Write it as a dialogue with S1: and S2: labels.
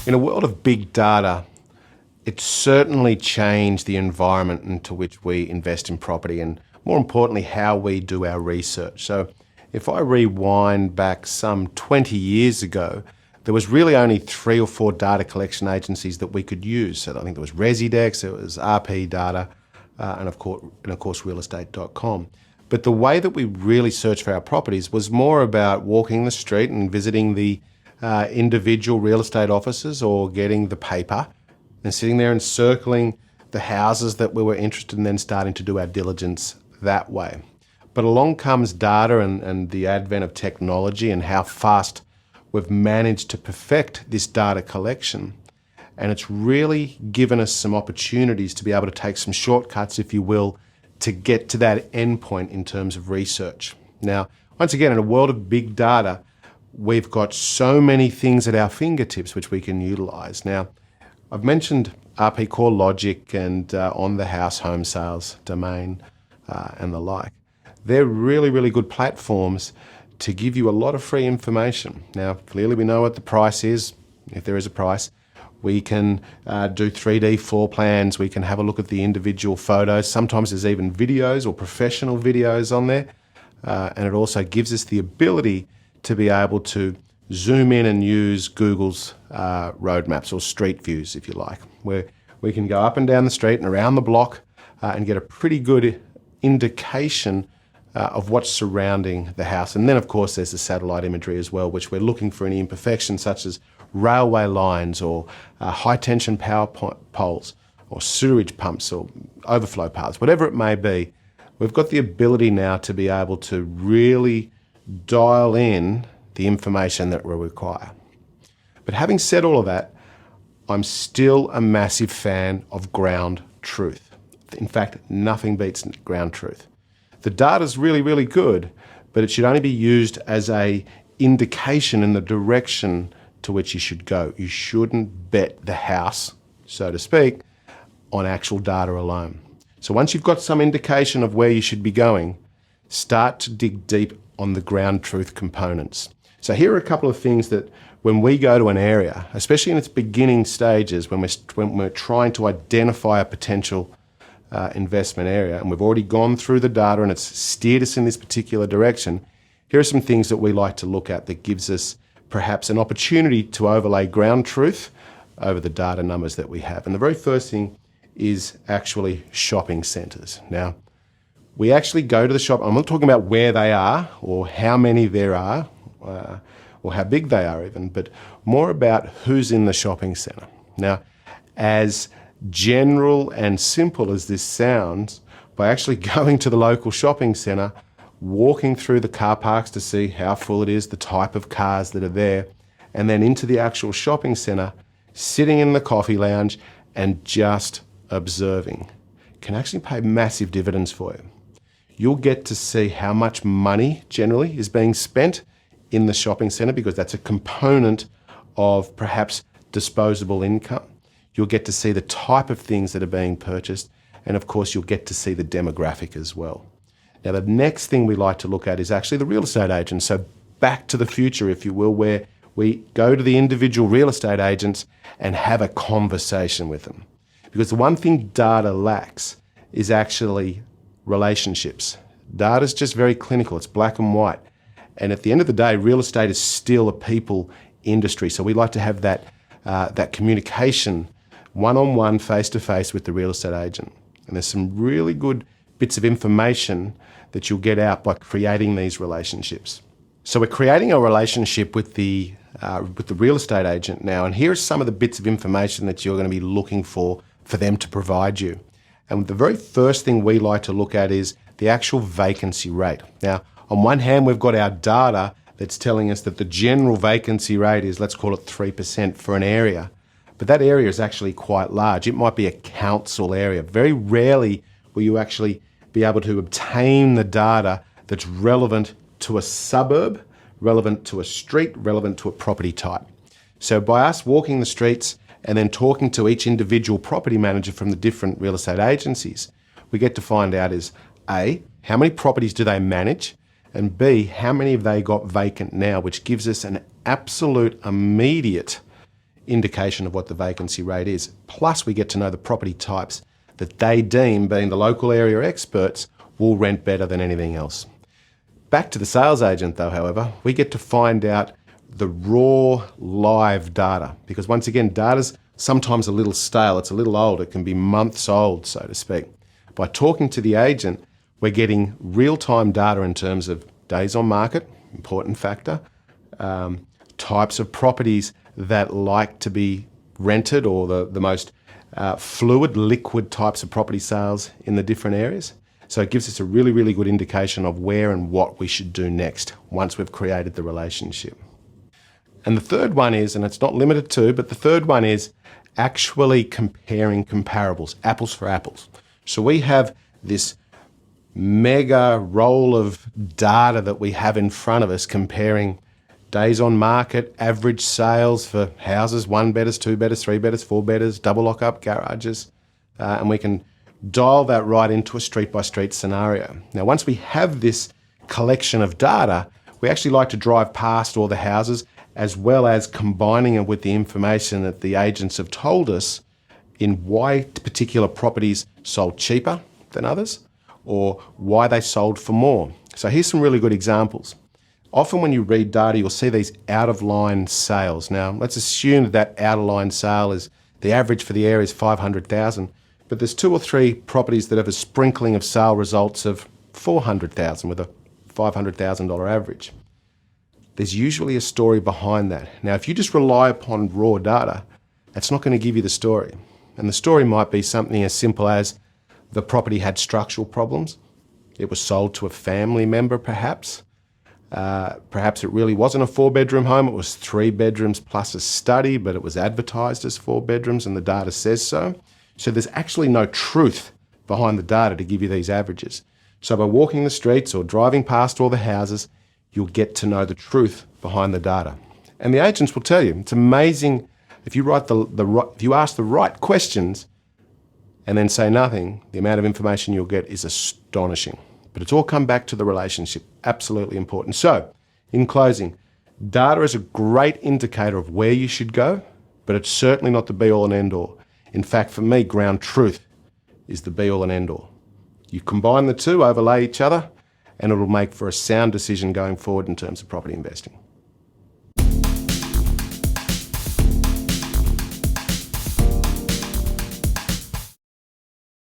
S1: In a world of big data, it's certainly changed the environment into which we invest in property and, more importantly, how we do our research. So if I rewind back some 20 years ago, there was really only 3 or 4 data collection agencies that we could use. So I think there was Residex, it was RP Data, and of course realestate.com. But the way that we really searched for our properties was more about walking the street and visiting the individual real estate offices or getting the paper and sitting there and circling the houses that we were interested in, then starting to do our diligence that way. But along comes data and the advent of technology and how fast we've managed to perfect this data collection. And it's really given us some opportunities to be able to take some shortcuts, if you will, to get to that endpoint in terms of research. Now, once again, in a world of big data, we've got so many things at our fingertips which we can utilize. Now, I've mentioned RP CoreLogic and On the House home sales domain and the like. They're really, really good platforms to give you a lot of free information. Now, clearly we know what the price is, if there is a price. We can do 3D floor plans. We can have a look at the individual photos. Sometimes there's even videos or professional videos on there. And it also gives us the ability to be able to zoom in and use Google's road maps or street views, if you like, where we can go up and down the street and around the block and get a pretty good indication of what's surrounding the house. And then, of course, there's the satellite imagery as well, which we're looking for any imperfections such as railway lines or high-tension power poles or sewage pumps or overflow paths, whatever it may be. We've got the ability now to be able to really dial in the information that we require. But having said all of that, I'm still a massive fan of ground truth. In fact, nothing beats ground truth. The data's really, really good, but it should only be used as an indication in the direction to which you should go. You shouldn't bet the house, so to speak, on actual data alone. So once you've got some indication of where you should be going, start to dig deep on the ground truth components. So here are a couple of things that when we go to an area, especially in its beginning stages, when we're trying to identify a potential investment area, and we've already gone through the data and it's steered us in this particular direction, here are some things that we like to look at that gives us perhaps an opportunity to overlay ground truth over the data numbers that we have. And the very first thing is actually shopping centres. Now, we actually go to the shop. I'm not talking about where they are or how many there are or how big they are even, but more about who's in the shopping centre. Now, as general and simple as this sounds, by actually going to the local shopping centre, walking through the car parks to see how full it is, the type of cars that are there, and then into the actual shopping centre, sitting in the coffee lounge and just observing can actually pay massive dividends for you. You'll get to see how much money generally is being spent in the shopping centre because that's a component of perhaps disposable income. You'll get to see the type of things that are being purchased, and of course you'll get to see the demographic as well. Now the next thing we like to look at is actually the real estate agent. So back to the future, if you will, where we go to the individual real estate agents and have a conversation with them. Because the one thing data lacks is actually relationships. Data's just very clinical, it's black and white. And at the end of the day, real estate is still a people industry. So we like to have that communication one-on-one, face-to-face with the real estate agent. And there's some really good bits of information that you'll get out by creating these relationships. So we're creating a relationship with the real estate agent now, and here are some of the bits of information that you're going to be looking for them to provide you. And the very first thing we like to look at is the actual vacancy rate. Now, on one hand, we've got our data that's telling us that the general vacancy rate is, let's call it 3% for an area. But that area is actually quite large. It might be a council area. Very rarely will you actually be able to obtain the data that's relevant to a suburb, relevant to a street, relevant to a property type. So by us walking the streets and then talking to each individual property manager from the different real estate agencies, we get to find out is A, how many properties do they manage? And B, how many have they got vacant now, which gives us an absolute immediate indication of what the vacancy rate is. Plus, we get to know the property types that they deem, being the local area experts, will rent better than anything else. Back to the sales agent though, however, we get to find out the raw live data, because once again, data's sometimes a little stale, it's a little old, it can be months old, so to speak. By talking to the agent, we're getting real-time data in terms of days on market, important factor, types of properties that like to be rented, or the most fluid, liquid types of property sales in the different areas. So it gives us a really, really good indication of where and what we should do next once we've created the relationship. And the third one is, and it's not limited to, but the third one is actually comparing comparables, apples for apples. So we have this mega roll of data that we have in front of us comparing days on market, average sales for houses, 1-bedders, 2-bedders, 3-bedders, 4-bedders, double lock-up garages, and we can dial that right into a street-by-street scenario. Now, once we have this collection of data, we actually like to drive past all the houses, as well as combining it with the information that the agents have told us in why particular properties sold cheaper than others, or why they sold for more. So here's some really good examples. Often when you read data, you'll see these out-of-line sales. Now, let's assume that that out-of-line sale is, the average for the area is 500,000, but there's 2 or 3 properties that have a sprinkling of sale results of 400,000 with a $500,000 average. There's usually a story behind that. Now, if you just rely upon raw data, that's not going to give you the story. And the story might be something as simple as the property had structural problems. It was sold to a family member, perhaps. Perhaps it really wasn't a 4-bedroom home. It was 3 bedrooms plus a study, but it was advertised as 4 bedrooms and the data says so. So there's actually no truth behind the data to give you these averages. So by walking the streets or driving past all the houses, you'll get to know the truth behind the data. And the agents will tell you, it's amazing if you if you ask the right questions and then say nothing, the amount of information you'll get is astonishing. But it's all come back to the relationship, absolutely important. So, in closing, data is a great indicator of where you should go, but it's certainly not the be-all and end-all. In fact, for me, ground truth is the be-all and end-all. You combine the two, overlay each other, and it'll make for a sound decision going forward in terms of property investing.